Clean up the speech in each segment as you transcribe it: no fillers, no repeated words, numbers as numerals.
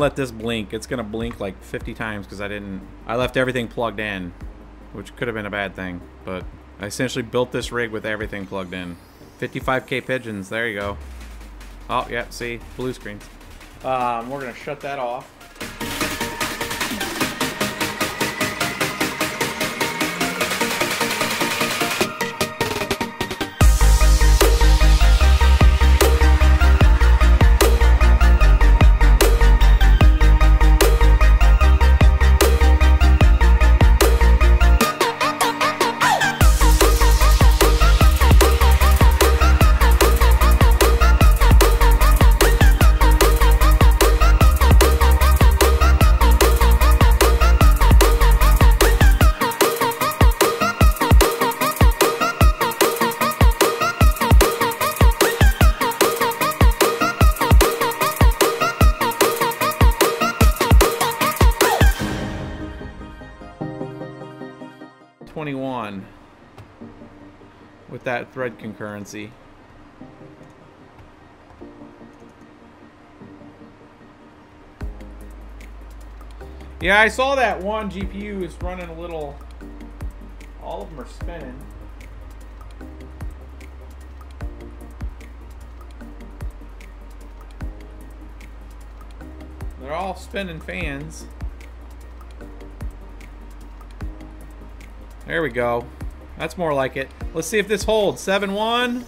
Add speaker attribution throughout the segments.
Speaker 1: let this blink. It's gonna blink like 50 times because I left everything plugged in, which could have been a bad thing, but I essentially built this rig with everything plugged in. 55K pigeons, there you go. Oh yeah, see, blue screens. We're gonna shut that off. With that thread concurrency. Yeah, I saw that one GPU is running a little. All of them are spinning. They're all spinning fans. There we go. That's more like it. Let's see if this holds. 7-1.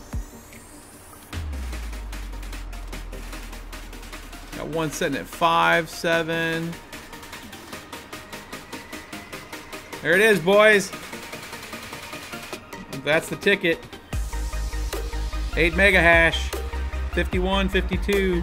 Speaker 1: Got one sitting at 5, 7. There it is, boys. That's the ticket. 8 mega hash. 51, 52.